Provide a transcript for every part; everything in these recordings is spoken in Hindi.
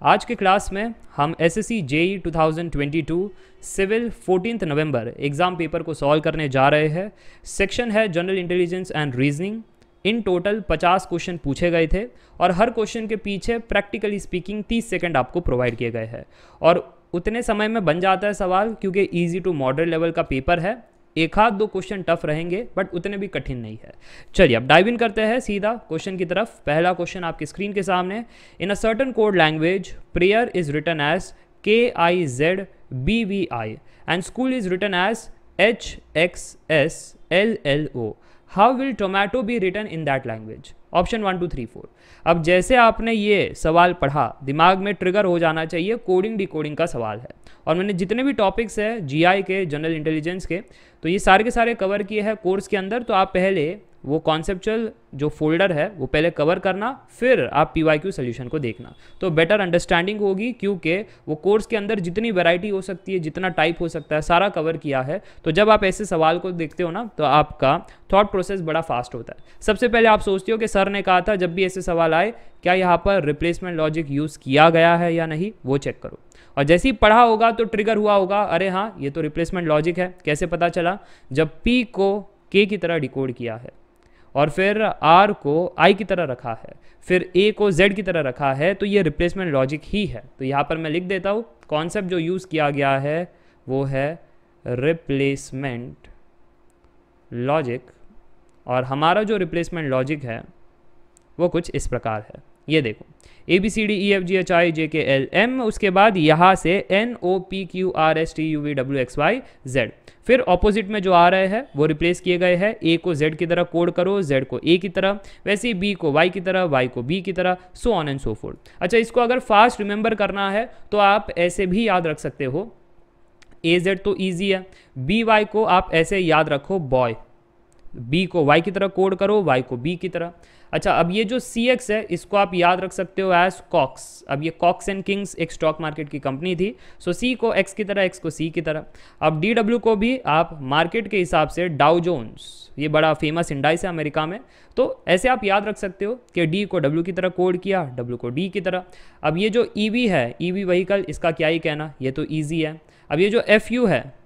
आज के क्लास में हम एसएससी जेई 2022 सिविल 14 नवंबर एग्ज़ाम पेपर को सॉल्व करने जा रहे हैं। सेक्शन है general intelligence and reasoning. In total 50 question पूछे गए थे और हर क्वेश्चन के पीछे प्रैक्टिकली स्पीकिंग 30 सेकंड आपको प्रोवाइड किए गए हैं और उतने समय में बन जाता है सवाल, क्योंकि इजी टू मॉडरेट लेवल का पेपर है। एक आध दो क्वेश्चन टफ रहेंगे बट उतने भी कठिन नहीं है। चलिए अब डाइव इन करते हैं सीधा क्वेश्चन की तरफ। पहला क्वेश्चन आपकी स्क्रीन के सामने। In a certain code language prayer is written as KIZBVI and school is written as HXSLLO। How will tomato be written in that language? Option 1 2 3 4। अब जैसे आपने ये सवाल पढ़ा दिमाग में ट्रिगर हो जाना चाहिए, कोडिंग डिकोडिंग का सवाल है। और मैंने जितने भी टॉपिक्स है जीआई के, जनरल इंटेलिजेंस के, तो ये सारे के सारे कवर किए हैं कोर्स के अंदर। तो आप पहले वो कॉन्सेप्चुअल जो फोल्डर है वो पहले कवर करना, फिर आप PYQ सोल्यूशन को देखना, तो बेटर अंडरस्टैंडिंग होगी। क्योंकि वो कोर्स के अंदर जितनी वैरायटी हो सकती है, जितना टाइप हो सकता है, सारा कवर किया है। तो जब आप ऐसे सवाल को देखते हो ना, तो आपका थॉट प्रोसेस बड़ा फास्ट होता है। सबसे पहले आप सोचते हो कि सर ने कहा था जब भी ऐसे सवाल आए क्या यहाँ पर रिप्लेसमेंट लॉजिक यूज़ किया गया है या नहीं, वो चेक करो। और जैसे ही पढ़ा होगा तो ट्रिगर हुआ होगा, अरे हाँ ये तो रिप्लेसमेंट लॉजिक है। कैसे पता चला? जब P को K की तरह डिकोड किया है और फिर R को I की तरह रखा है, फिर A को Z की तरह रखा है, तो ये रिप्लेसमेंट लॉजिक ही है। तो यहाँ पर मैं लिख देता हूँ, कॉन्सेप्ट जो यूज़ किया गया है वो है रिप्लेसमेंट लॉजिक। और हमारा जो रिप्लेसमेंट लॉजिक है वो कुछ इस प्रकार है। ये देखो ABCDEFGHIJKLM, उसके बाद यहाँ से NOPQRSTUVWXYZ। फिर ऑपोजिट में जो आ रहे हैं वो रिप्लेस किए गए हैं। A को Z की तरह कोड करो, Z को A की तरह, वैसे ही B को Y की तरह, Y को B की तरह, so on and so fourth. अच्छा, इसको अगर फास्ट रिमेंबर करना है तो आप ऐसे भी याद रख सकते हो। AZ तो ईजी है, BY को आप ऐसे याद रखो बॉय, B को Y की तरह कोड करो, Y को B की तरह। अच्छा, अब ये जो CX है इसको आप याद रख सकते हो एज कॉक्स। अब ये कॉक्स एंड किंग्स एक स्टॉक मार्केट की कंपनी थी, सो C को X की तरह, X को C की तरह। अब DW को भी आप मार्केट के हिसाब से डाउ जोन्स, ये बड़ा फेमस इंडाइस है अमेरिका में, तो ऐसे आप याद रख सकते हो कि D को W की तरह कोड किया, W को D की तरह। अब ये जो EV है, EV व्हीकल, इसका क्या ही कहना, ये तो ईजी है। अब ये जो FU है,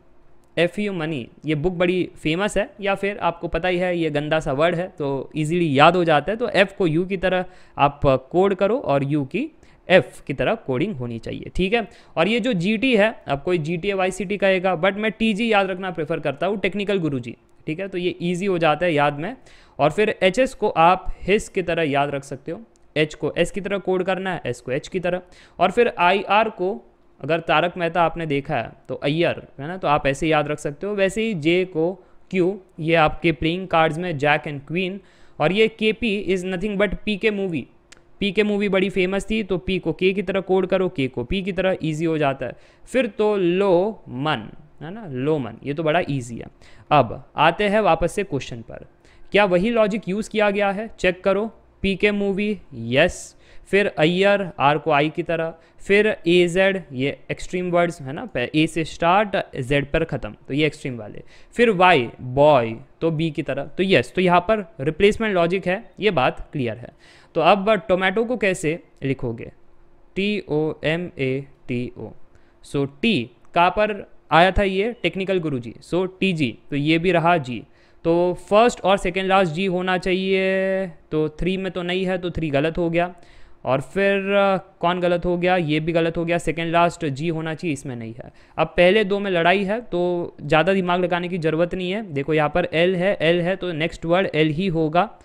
FU मनी, ये बुक बड़ी फेमस है, या फिर आपको पता ही है ये गंदा सा वर्ड है तो इजीली याद हो जाता है। तो F को U की तरह आप कोड करो और U की F की तरह कोडिंग होनी चाहिए, ठीक है। और ये जो GT है, अब कोई GTA YCT कहेगा, बट मैं TG याद रखना प्रेफर करता हूँ, टेक्निकल गुरुजी, ठीक है। तो ये ईजी हो जाता है याद में। और फिर HS को आप हिस की तरह याद रख सकते हो, H को S की तरह कोड करना है, S को H की तरह। और फिर IR को, अगर तारक मेहता आपने देखा है तो अय्यर है ना, तो आप ऐसे याद रख सकते हो। वैसे ही J को Q, ये आपके प्लेइंग कार्ड्स में जैक एंड क्वीन। और ये KP is nothing but PK movie, PK movie बड़ी फेमस थी, तो P को K की तरह कोड करो, K को P की तरह, ईजी हो जाता है। फिर तो लो मन है ना, लो मन, ये तो बड़ा ईजी है। अब आते हैं वापस से क्वेश्चन पर। क्या वही लॉजिक यूज़ किया गया है? चेक करो। PK movie, yes. फिर अय्यर, R को I की तरह। फिर AZ, ये एक्सट्रीम वर्ड्स है ना, A से स्टार्ट, Z पर ख़त्म, तो ये एक्सट्रीम वाले। फिर Y, बॉय, तो B की तरह, तो यस। तो यहाँ पर रिप्लेसमेंट लॉजिक है, ये बात क्लियर है। तो अब टोमेटो को कैसे लिखोगे? TOMATO। सो T कहाँ पर आया था? ये टेक्निकल गुरुजी, सो TG, तो ये भी रहा G। तो फर्स्ट और सेकेंड लास्ट G होना चाहिए, तो 3 में तो नहीं है, तो 3 गलत हो गया। और फिर कौन गलत हो गया? ये भी गलत हो गया, सेकेंड लास्ट G होना चाहिए, इसमें नहीं है। अब पहले दो में लड़ाई है तो ज़्यादा दिमाग लगाने की ज़रूरत नहीं है। देखो यहाँ पर L है तो नेक्स्ट वर्ड L ही होगा,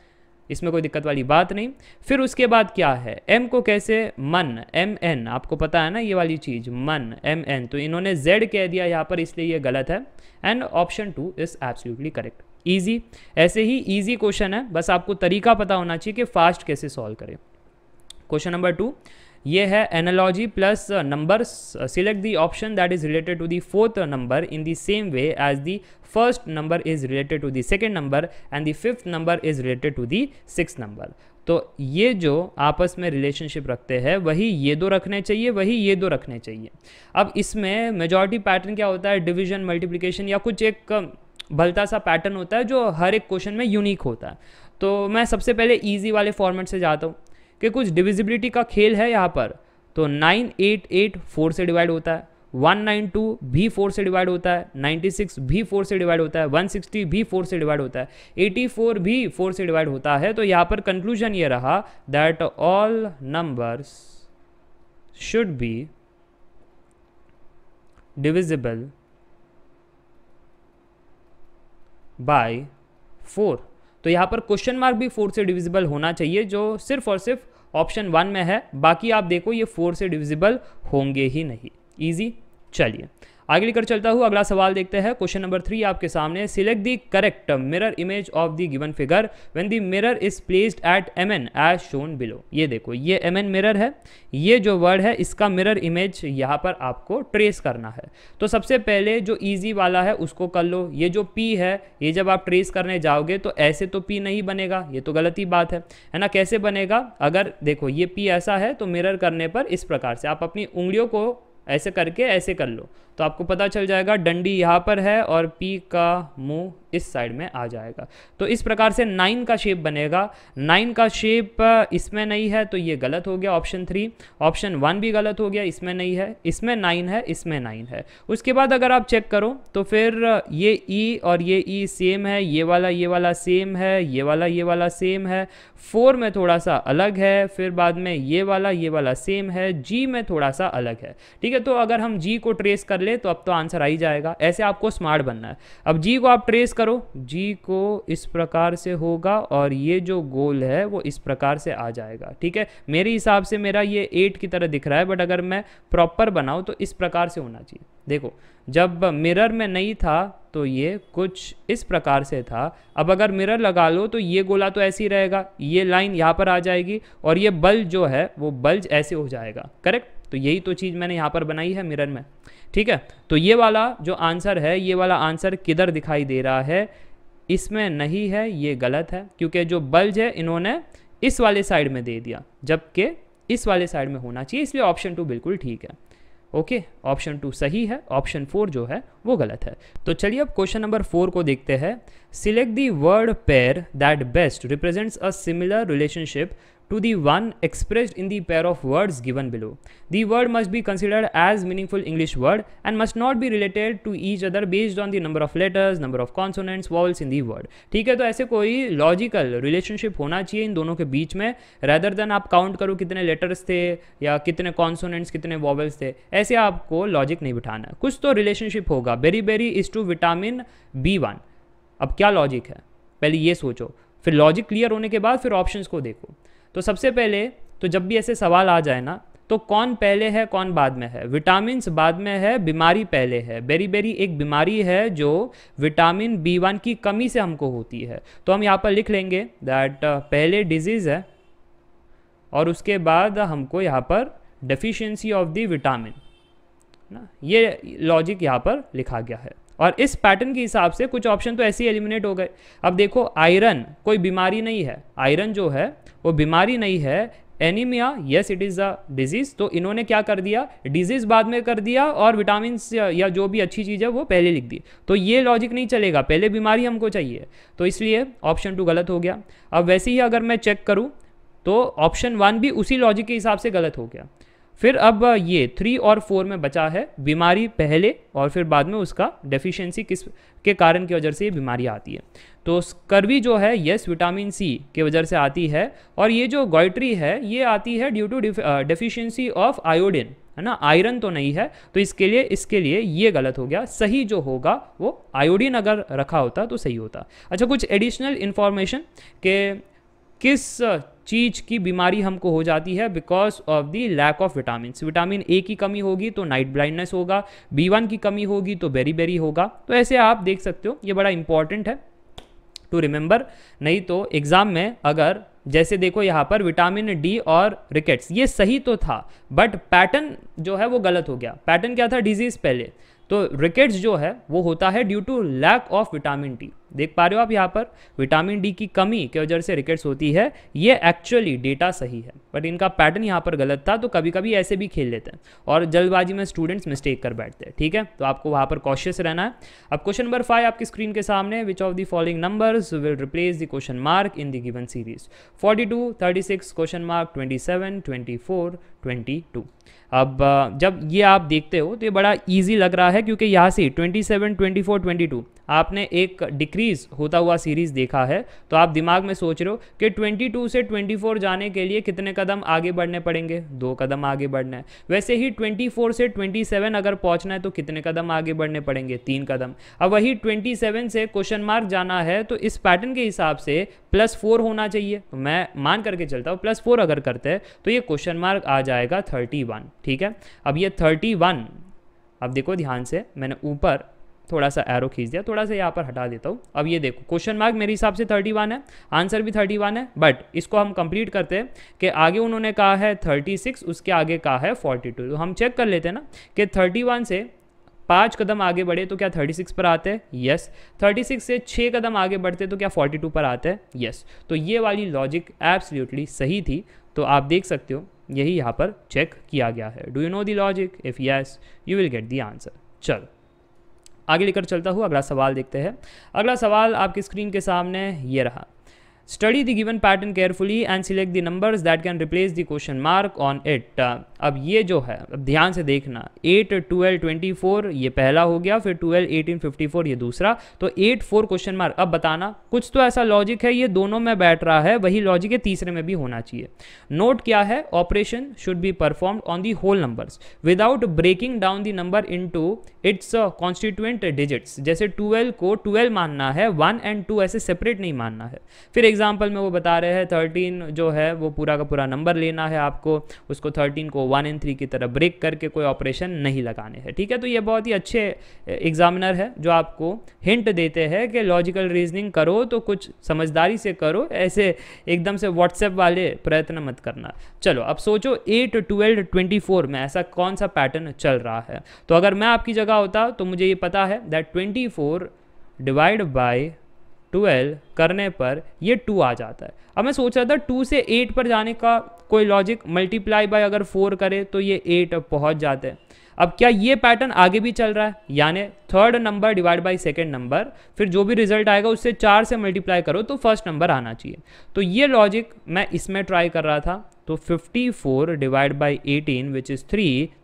इसमें कोई दिक्कत वाली बात नहीं। फिर उसके बाद क्या है? M को कैसे? मन, MN, आपको पता है ना ये वाली चीज़, मन MN, तो इन्होंने Z कह दिया यहाँ पर, इसलिए ये गलत है। And option 2 is absolutely correct. Easy, ऐसे ही ईजी क्वेश्चन है, बस आपको तरीका पता होना चाहिए कि फास्ट कैसे सॉल्व करें। क्वेश्चन नंबर 2, ये है analogy plus numbers. Select the option that is related to the fourth number in the same way as the first number is related to the second number and the fifth number is related to the sixth number. तो ये जो आपस में रिलेशनशिप रखते हैं वही ये दो रखने चाहिए, वही ये दो रखने चाहिए। अब इसमें मेजॉरिटी पैटर्न क्या होता है? डिवीजन, मल्टीप्लिकेशन, या कुछ एक भलता सा पैटर्न होता है जो हर एक क्वेश्चन में यूनिक होता है। तो मैं सबसे पहले ईजी वाले फॉर्मेट से जाता हूँ कि कुछ डिविजिबिलिटी का खेल है यहाँ पर, तो 988 4 से डिवाइड होता है, 192 भी 4 से डिवाइड होता है, 96 भी 4 से डिवाइड होता है, 160 भी 4 से डिवाइड होता है, 84 भी 4 से डिवाइड होता है। तो यहाँ पर कंक्लूजन ये रहा that all numbers should be divisible by 4। तो यहाँ पर क्वेश्चन मार्क भी 4 से डिविजिबल होना चाहिए, जो सिर्फ और सिर्फ ऑप्शन 1 में है। बाकी आप देखो ये 4 से डिविजिबल होंगे ही नहीं। इजी। चलिए आगे लेकर चलता हूँ, अगला सवाल देखते हैं। क्वेश्चन नंबर 3 आपके सामने। Select the correct mirror image of the given figure when the mirror is placed at MN as shown below. ये देखो ये MN मिरर है, ये जो वर्ड है इसका मिरर इमेज यहाँ पर आपको ट्रेस करना है। तो सबसे पहले जो इजी वाला है उसको कर लो। ये जो P है, ये जब आप ट्रेस करने जाओगे तो ऐसे तो P नहीं बनेगा, ये तो गलत ही बात है ना। कैसे बनेगा? अगर देखो ये P ऐसा है तो मिरर करने पर इस प्रकार से आप अपनी उंगलियों को ऐसे करके ऐसे कर लो तो आपको पता चल जाएगा डंडी यहाँ पर है और P का मुंह इस साइड में आ जाएगा। तो इस प्रकार से 9 का शेप बनेगा। 9 का शेप इसमें नहीं है तो ये गलत हो गया ऑप्शन 3। ऑप्शन 1 भी गलत हो गया, इसमें नहीं है, इसमें 9 है, इसमें 9 है। उसके बाद अगर आप चेक करो तो फिर ये E और ये E सेम है, ये वाला सेम है, ये वाला सेम है, 4 में थोड़ा सा अलग है, फिर बाद में ये वाला सेम है, G में थोड़ा सा अलग है। ठीक है, तो अगर हम G को ट्रेस कर ले तो अब तो आंसर आ ही जाएगा। ऐसे आपको स्मार्ट बनना है। अब G को आप ट्रेस करो, G को इस प्रकार से होगा और ये जो गोल है वो इस प्रकार से आ जाएगा। ठीक है, मेरे हिसाब से मेरा ये 8 की तरह दिख रहा है, बट अगर मैं प्रॉपर बनाऊं तो इस प्रकार से होना चाहिए। देखो जब मिरर में नहीं था तो ये कुछ इस प्रकार से था। अब अगर मिरर लगा लो तो ये गोला तो ऐसे ही रहेगा, ये लाइन यहाँ पर आ जाएगी और ये बल्ज जो है वो बल्ज ऐसे हो जाएगा। करेक्ट, तो यही तो चीज़ मैंने यहाँ पर बनाई है मिरर में। ठीक है, तो ये वाला जो आंसर है, ये वाला आंसर किधर दिखाई दे रहा है? इसमें नहीं है, ये गलत है, क्योंकि जो बल्ज है इन्होंने इस वाले साइड में दे दिया, जबकि इस वाले साइड में होना चाहिए, इसलिए ऑप्शन 2 बिल्कुल ठीक है। ओके, ऑप्शन 2 सही है, ऑप्शन 4 जो है वो गलत है। तो चलिए अब क्वेश्चन नंबर 4 को देखते हैं। Select the word pair that best represents a similar relationship to the one expressed in the pair of words given below. The word must be considered as meaningful English word and must not be related to each other based on the number of letters, number of consonants, vowels in the word. ठीक है, तो ऐसे कोई लॉजिकल रिलेशनशिप होना चाहिए इन दोनों के बीच में, rather than आप काउंट करो कितने लेटर्स थे या कितने कॉन्सोनेंट्स, कितने वॉवल्स थे। ऐसे आपको लॉजिक नहीं बिठाना है, कुछ तो रिलेशनशिप होगा। Berry is to vitamin B1। अब क्या लॉजिक है, पहले ये सोचो, फिर लॉजिक क्लियर होने के बाद फिर ऑप्शंस को देखो। तो सबसे पहले तो जब भी ऐसे सवाल आ जाए ना तो कौन पहले है कौन बाद में है? विटामिन बाद में है, बीमारी पहले है। बेरी एक बीमारी है जो विटामिन B1 की कमी से हमको होती है। तो हम यहाँ पर लिख लेंगे दैट पहले डिजीज़ है और उसके बाद हमको यहाँ पर डेफिशिएंसी ऑफ द विटामिन ना, ये लॉजिक यहाँ पर लिखा गया है। और इस पैटर्न के हिसाब से कुछ ऑप्शन तो ऐसे ही एलिमिनेट हो गए। अब देखो आयरन कोई बीमारी नहीं है, आयरन जो है वो बीमारी नहीं है। Anaemia, yes it is a disease, तो इन्होंने क्या कर दिया, डिजीज़ बाद में कर दिया और विटामिन या जो भी अच्छी चीज़ है वो पहले लिख दी। तो ये लॉजिक नहीं चलेगा, पहले बीमारी हमको चाहिए, तो इसलिए ऑप्शन 2 गलत हो गया। अब वैसे ही अगर मैं चेक करूँ तो ऑप्शन 1 भी उसी लॉजिक के हिसाब से गलत हो गया। फिर अब ये 3 और 4 में बचा है बीमारी पहले और फिर बाद में उसका डेफिशिएंसी किस के कारण की वजह से ये बीमारी आती है। तो स्कर्वी जो है यस विटामिन C के वजह से आती है, और ये जो गॉइट्री है ये आती है due to deficiency of iodine, है ना, आयरन तो नहीं है। तो इसके लिए ये गलत हो गया। सही जो होगा वो आयोडीन अगर रखा होता तो सही होता। अच्छा, कुछ एडिशनल इन्फॉर्मेशन के किस चीज़ की बीमारी हमको हो जाती है because of the lack of vitamin A की कमी होगी तो नाइट ब्लाइंडनेस होगा, B1 की कमी होगी तो बेरी होगा। तो ऐसे आप देख सकते हो, ये बड़ा इंपॉर्टेंट है टू रिमेंबर। नहीं तो एग्जाम में अगर जैसे देखो यहाँ पर विटामिन D और रिकेट्स, ये सही तो था बट पैटर्न जो है वो गलत हो गया। पैटर्न क्या था, डिजीज पहले, तो रिकेट्स जो है वो होता है due to lack of vitamin D। देख पा रहे हो आप यहाँ पर, विटामिन डी की कमी की वजह से रिकेट्स होती है। ये एक्चुअली डेटा सही है, बट इनका पैटर्न यहाँ पर गलत था, तो कभी कभी ऐसे भी खेल लेते हैं और जल्दबाजी में स्टूडेंट्स मिस्टेक कर बैठते हैं। ठीक है, तो आपको वहाँ पर कॉशियस रहना है। अब क्वेश्चन नंबर 5 आपकी स्क्रीन के सामने, विच of the following numbers will replace the question mark in the given series? 42, 36, question mark 27, 24, 22। अब जब ये आप देखते हो तो ये बड़ा इजी लग रहा है, क्योंकि यहाँ से 27, 24, 22 आपने एक डिक्रीज होता हुआ सीरीज देखा है, तो आप दिमाग में सोच रहे हो कि 22 से 24 जाने के लिए कितने कदम आगे बढ़ने पड़ेंगे, 2 कदम आगे बढ़ना है। वैसे ही 24 से 27 अगर पहुंचना है तो कितने कदम आगे बढ़ने पड़ेंगे, 3 कदम। अब वही 27 से क्वेश्चन मार्क जाना है, तो इस पैटर्न के हिसाब से +4 होना चाहिए। तो मैं मान करके चलता हूँ +4 अगर करते हैं तो ये क्वेश्चन मार्क आ जाएगा 31। ठीक है, अब ये 31, अब देखो ध्यान से, मैंने ऊपर थोड़ा सा एरो खींच दिया, थोड़ा सा यहाँ पर हटा देता हूँ। अब ये देखो क्वेश्चन मार्क मेरे हिसाब से 31 है, आंसर भी 31 है, बट इसको हम कंप्लीट करते हैं कि आगे उन्होंने कहा है 36, उसके आगे कहा है 42। तो हम चेक कर लेते हैं ना कि 31 से 5 कदम आगे बढ़े तो क्या 36 पर आते हैं? यस। 36 से 6 कदम आगे बढ़ते तो क्या 42 पर आते हैं? यस। तो ये वाली लॉजिक एब्सोल्युटली सही थी। तो आप देख सकते हो यही यहाँ पर चेक किया गया है। Do you know the logic? If yes you will get the answer. चलो आगे लेकर चलता हूँ, अगला सवाल देखते हैं। अगला सवाल आपकी स्क्रीन के सामने ये रहा। Study the given pattern carefully and select the numbers that can replace the question mark on it. अब ये जो है, अब ध्यान से देखना, 8, 12, 24 ये पहला हो गया, फिर 12, 18, 54 ये दूसरा, तो 8, 4 क्वेश्चन मार्क। अब बताना, कुछ तो ऐसा लॉजिक है ये दोनों में बैठ रहा है, वही लॉजिक है तीसरे में भी होना चाहिए। नोट क्या है? Operation should be performed on the whole numbers without breaking down the number into its constituent digits. जैसे 12 को 12 मानना है, 1 and 2 ऐसे सेपरेट नहीं मानना है। फिर एग्जाम्पल में वो बता रहे हैं 13 जो है वो पूरा का पूरा नंबर लेना है आपको, उसको 13 को 1 and 3 की तरह ब्रेक करके कोई ऑपरेशन नहीं लगाने हैं। ठीक है, तो ये बहुत ही अच्छे एग्जामिनर है जो आपको हिंट देते हैं कि लॉजिकल रीजनिंग करो तो कुछ समझदारी से करो, ऐसे एकदम से व्हाट्सएप वाले प्रयत्न मत करना। चलो अब सोचो 8, 12, 24 में ऐसा कौन सा पैटर्न चल रहा है। तो अगर मैं आपकी जगह होता तो मुझे ये पता है दैट 24 डिवाइड बाय 12 करने पर ये 2 आ जाता है। अब मैं सोच रहा था 2 से 8 पर जाने का कोई लॉजिक, मल्टीप्लाई बाय अगर 4 करे तो ये 8 पहुंच जाते हैं। अब क्या ये पैटर्न आगे भी चल रहा है? यानी third number divide by second number, फिर जो भी रिजल्ट आएगा उससे 4 से मल्टीप्लाई करो तो फर्स्ट नंबर आना चाहिए। तो ये लॉजिक मैं इसमें ट्राई कर रहा था। तो 54 डिवाइड बाई 18 विच इज़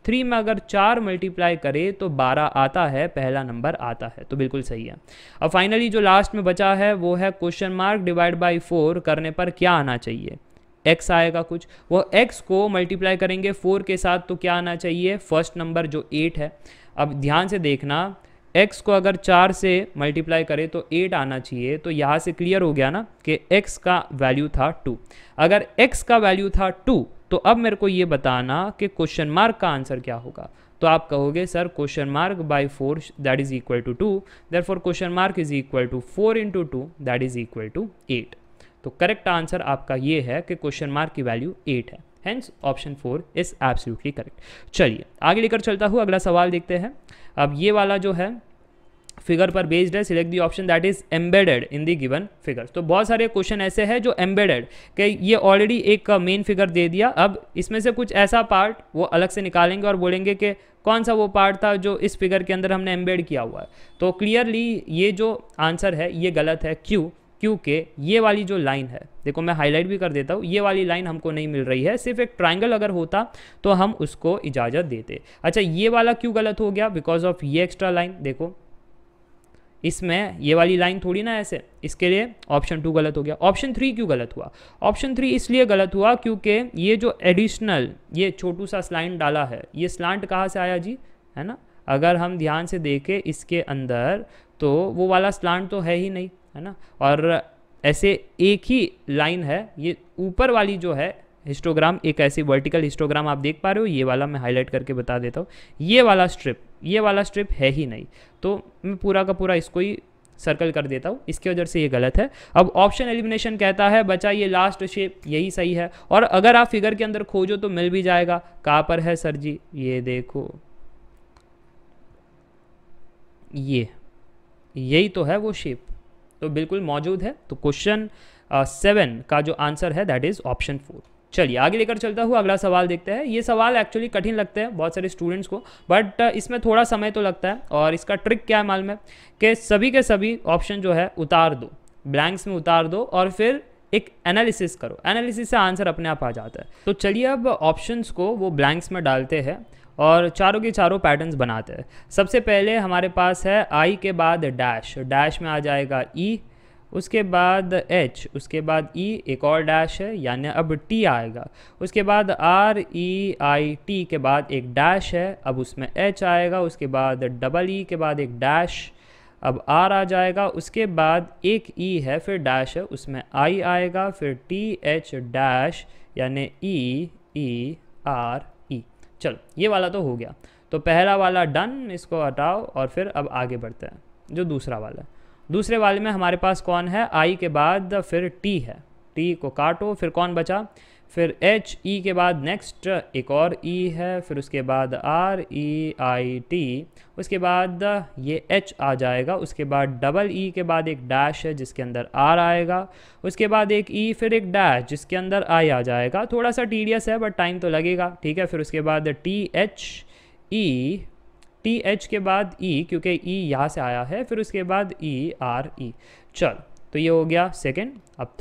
3 में अगर 4 मल्टीप्लाई करे तो 12 आता है, पहला नंबर आता है। तो बिल्कुल सही है। अब फाइनली जो लास्ट में बचा है वो है क्वेश्चन मार्क डिवाइड बाई 4 करने पर क्या आना चाहिए? x आएगा कुछ, वो x को मल्टीप्लाई करेंगे 4 के साथ तो क्या आना चाहिए? फर्स्ट नंबर जो 8 है। अब ध्यान से देखना, x को अगर 4 से मल्टीप्लाई करें तो 8 आना चाहिए। तो यहाँ से क्लियर हो गया ना कि x का वैल्यू था 2। अगर x का वैल्यू था 2 तो अब मेरे को ये बताना कि क्वेश्चन मार्क का आंसर क्या होगा। तो आप कहोगे sir question mark by 4 that is equal to 2, therefore question mark is equal to 4 into 2 that is equal to 8। तो करेक्ट आंसर आपका ये है कि क्वेश्चन मार्क की वैल्यू 8 है। Hence option 4 is absolutely correct. चलिए आगे लेकर चलता हूँ, अगला सवाल देखते हैं। अब ये वाला जो है फिगर पर बेस्ड है, select the option that is embedded in the given figure. तो बहुत सारे क्वेश्चन ऐसे हैं जो एम्बेडेड कि ये ऑलरेडी एक मेन फिगर दे दिया, अब इसमें से कुछ ऐसा पार्ट वो अलग से निकालेंगे और बोलेंगे कि कौन सा वो पार्ट था जो इस फिगर के अंदर हमने एम्बेड किया हुआ है। तो क्लियरली ये जो आंसर है ये गलत है। क्यों? क्योंकि ये वाली जो लाइन है, देखो मैं हाईलाइट भी कर देता हूँ, ये वाली लाइन हमको नहीं मिल रही है। सिर्फ एक ट्राइंगल अगर होता तो हम उसको इजाज़त देते। अच्छा ये वाला क्यों गलत हो गया? बिकॉज ऑफ ये एक्स्ट्रा लाइन। देखो इसमें ये वाली लाइन थोड़ी ना ऐसे, इसके लिए ऑप्शन 2 गलत हो गया। ऑप्शन 3 क्यों गलत हुआ? ऑप्शन 3 इसलिए गलत हुआ क्योंकि ये जो एडिशनल ये छोटू सा स्लाइंट डाला है, ये स्लांट कहाँ से आया जी? है ना, अगर हम ध्यान से देखें इसके अंदर तो वो वाला स्लांट तो है ही नहीं, है ना। और ऐसे एक ही लाइन है, ये ऊपर वाली जो है हिस्टोग्राम, एक ऐसी वर्टिकल हिस्टोग्राम आप देख पा रहे हो, ये वाला मैं हाईलाइट करके बता देता हूँ। ये वाला स्ट्रिप है ही नहीं, तो मैं पूरा का पूरा इसको ही सर्कल कर देता हूँ, इसकी वजह से ये गलत है। अब ऑप्शन एलिमिनेशन कहता है बचा ये लास्ट शेप, यही सही है। और अगर आप फिगर के अंदर खोजो तो मिल भी जाएगा। कहाँ पर है सर जी? ये देखो, यही तो है वो शेप। तो बिल्कुल मौजूद है। तो क्वेश्चन 7 का जो आंसर है दैट इज़ ऑप्शन 4। चलिए आगे लेकर चलता हूँ, अगला सवाल देखते हैं। ये सवाल एक्चुअली कठिन लगते हैं बहुत सारे स्टूडेंट्स को, बट इसमें थोड़ा समय तो लगता है। और इसका ट्रिक क्या है मालूम है कि सभी के सभी ऑप्शन जो है उतार दो, ब्लैंक्स में उतार दो और फिर एक एनालिसिस करो। एनालिसिस से आंसर अपने आप आ जाता है। तो चलिए अब ऑप्शंस को वो ब्लैंक्स में डालते हैं और चारों के चारों पैटर्न्स बनाते हैं। सबसे पहले हमारे पास है आई के बाद डैश, डैश में आ जाएगा ई, उसके बाद एच, उसके बाद ई, एक और डैश है यानी अब टी आएगा। उसके बाद आर ई आई टी के बाद एक डैश है, अब उसमें एच आएगा। उसके बाद डबल ई के बाद एक डैश, अब आर आ जाएगा। उसके बाद एक ई है फिर डैश है, उसमें आई आएगा, फिर टी एच डैश यानी ई ई आर ई। चलो ये वाला तो हो गया। तो पहला वाला डन, इसको हटाओ और फिर अब आगे बढ़ते हैं जो दूसरा वाला है। दूसरे वाले में हमारे पास कौन है, आई के बाद फिर टी है, टी को काटो, फिर कौन बचा, फिर एच, ई के बाद नेक्स्ट एक और ई है, फिर उसके बाद आर ई आई टी, उसके बाद ये एच आ जाएगा। उसके बाद डबल ई के बाद एक डैश है जिसके अंदर आर आएगा। उसके बाद एक ई, फिर एक डैश जिसके अंदर आई आ जाएगा। थोड़ा सा टीडियस है बट टाइम तो लगेगा, ठीक है। फिर उसके बाद T H E, T H के बाद ई क्योंकि ई यहाँ से आया है, फिर उसके बाद ई आर ई। चल तो ये हो गया सेकंड। अब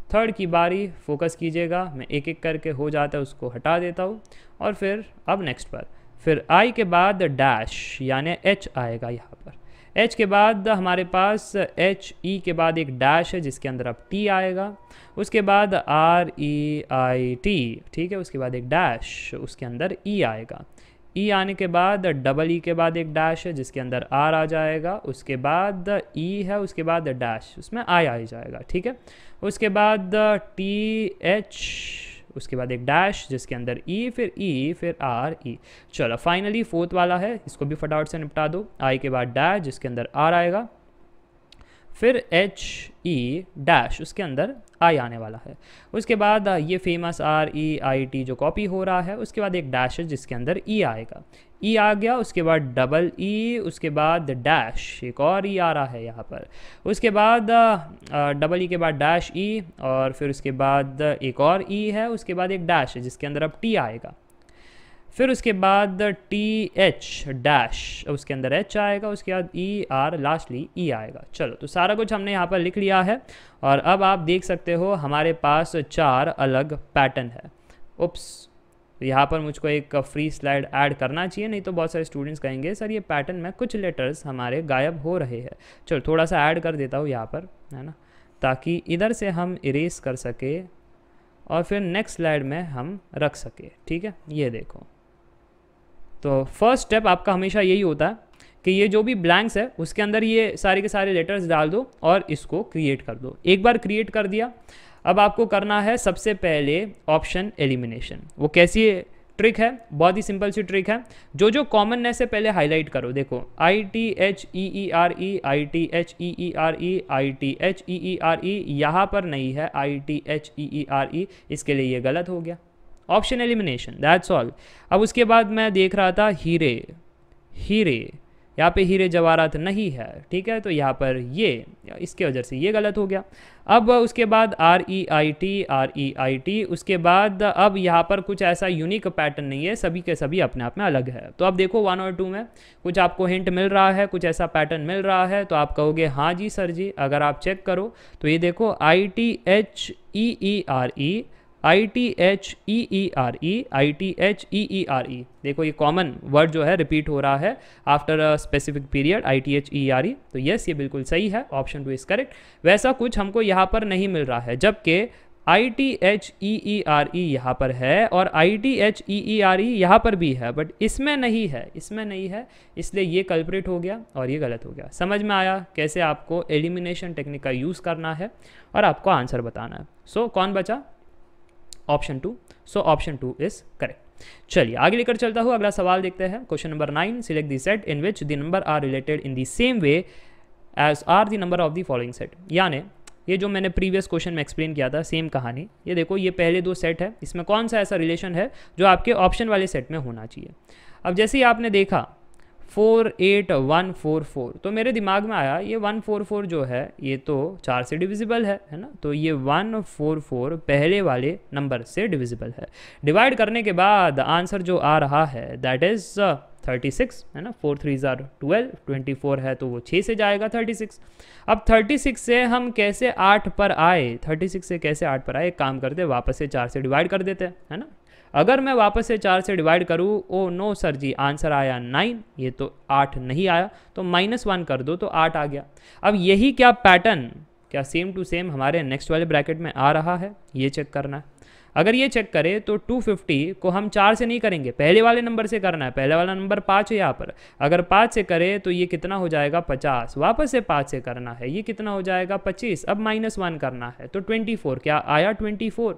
थर्ड की बारी, फोकस कीजिएगा, मैं एक एक करके हो जाता है उसको हटा देता हूँ। और फिर अब नेक्स्ट पर फिर आई के बाद डैश यानी एच आएगा यहाँ पर। एच के बाद हमारे पास एच, ई के बाद एक डैश है जिसके अंदर अब टी आएगा। उसके बाद आर ई आई टी, ठीक है। उसके बाद एक डैश, उसके अंदर ई आएगा। ई आने के बाद डबल ई के बाद एक डैश है जिसके अंदर आर आ जाएगा। उसके बाद ई है, उसके बाद डैश, उसमें आई आ जाएगा, ठीक है। उसके बाद टी एच, उसके बाद एक डैश जिसके अंदर ई, फिर आर ई। चलो फाइनली फोर्थ वाला है, इसको भी फटाफट से निपटा दो। आई के बाद डैश जिसके अंदर आर आएगा, फिर एच ई डैश, उसके अंदर आई आने वाला है। उसके बाद ये famous R E I T जो कॉपी हो रहा है, उसके बाद एक डैश है जिसके अंदर ई आएगा। ई आ गया, उसके बाद डबल ई, उसके बाद डैश, एक और ई आ रहा है यहाँ पर। उसके बाद डबल ई के बाद डैश ई, और फिर उसके बाद एक और ई है, उसके बाद एक डैश है जिसके अंदर अब टी आएगा। फिर उसके बाद टी एच डैश, उसके अंदर एच आएगा। उसके बाद ई आर, लास्टली ई आएगा। चलो तो सारा कुछ हमने यहाँ पर लिख लिया है और अब आप देख सकते हो हमारे पास 4 अलग पैटर्न है। उप्स, यहाँ पर मुझको एक फ्री स्लाइड ऐड करना चाहिए, नहीं तो बहुत सारे स्टूडेंट्स कहेंगे सर ये पैटर्न में कुछ लेटर्स हमारे गायब हो रहे हैं। चलो थोड़ा सा ऐड कर देता हूँ यहाँ पर, है ना, ताकि इधर से हम इरेज कर सके और फिर नेक्स्ट स्लाइड में हम रख सके, ठीक है। ये देखो, तो फर्स्ट स्टेप आपका हमेशा यही होता है कि ये जो भी ब्लैंक्स है उसके अंदर ये सारे के सारे लेटर्स डाल दो और इसको क्रिएट कर दो। एक बार क्रिएट कर दिया, अब आपको करना है सबसे पहले ऑप्शन एलिमिनेशन। वो कैसी ट्रिक है, बहुत ही सिंपल सी ट्रिक है। जो जो कॉमननेस है पहले हाईलाइट करो। देखो I T H E E R E, I T H E E R E, I T H E E R E, यहाँ पर नहीं है I T H E E R E, इसके लिए ये गलत हो गया। Option elimination, that's all. अब उसके बाद मैं देख रहा था हीरे, यहाँ पे हीरे जवाहरात नहीं है, ठीक है, तो यहाँ पर ये, इसके वजह से ये गलत हो गया। अब उसके बाद आर ई आई टी, उसके बाद अब यहाँ पर कुछ ऐसा यूनिक पैटर्न नहीं है, सभी के सभी अपने आप में अलग है। तो अब देखो 1 और 2 में कुछ आपको हिंट मिल रहा है, कुछ ऐसा पैटर्न मिल रहा है, तो आप कहोगे हाँ जी सर जी। अगर आप चेक करो तो ये देखो I T H E E R E, I T H E E R E, I T H E E R E. देखो ये कॉमन वर्ड जो है रिपीट हो रहा है after a specific period, I T H E R E. तो यस, ये बिल्कुल सही है, ऑप्शन 2 इज करेक्ट। वैसा कुछ हमको यहाँ पर नहीं मिल रहा है, जबकि I T H E E R E यहाँ पर है और I T H E E R E यहाँ पर भी है, बट इसमें नहीं है, इसलिए ये कल्प्रिट हो गया और ये गलत हो गया। समझ में आया कैसे आपको एलिमिनेशन टेक्निक का यूज़ करना है और आपको आंसर बताना है। सो कौन बचा? Option 2। So option 2 is correct. चलिए आगे लेकर चलता हूँ, अगला सवाल देखते हैं। Question number 9, select the set in which the number are related in the same way as are the number of the following set. यानी ये जो मैंने प्रीवियस क्वेश्चन में एक्सप्लेन किया था, सेम कहानी। ये देखो, ये पहले 2 सेट है, इसमें कौन सा ऐसा रिलेशन है जो आपके ऑप्शन वाले सेट में होना चाहिए। अब जैसे ही आपने देखा 48144। तो मेरे दिमाग में आया ये 144 जो है ये तो 4 से डिविजिबल है ना, तो ये 144 पहले वाले नंबर से डिविजिबल है। डिवाइड करने के बाद आंसर जो आ रहा है दैट इज़ 36 है ना, 4 3 12, 24 है तो वो 6 से जाएगा 36। अब 36 से हम कैसे 8 पर आए, 36 से कैसे 8 पर आए, एक काम करते वापस से 4 से डिवाइड कर देते हैं, है ना। अगर मैं वापस से 4 से डिवाइड करूँ, ओ नो सर जी आंसर आया 9, ये तो 8 नहीं आया, तो -1 कर दो तो 8 आ गया। अब यही क्या पैटर्न क्या सेम टू सेम हमारे नेक्स्ट वाले ब्रैकेट में आ रहा है, ये चेक करना है। अगर ये चेक करें तो 250 को हम 4 से नहीं करेंगे, पहले वाले नंबर से करना है। पहले वाला नंबर 5 है यहाँ पर, अगर 5 से करें तो ये कितना हो जाएगा 50, वापस से 5 से करना है, ये कितना हो जाएगा 25, अब -1 करना है तो 24। क्या आया 24?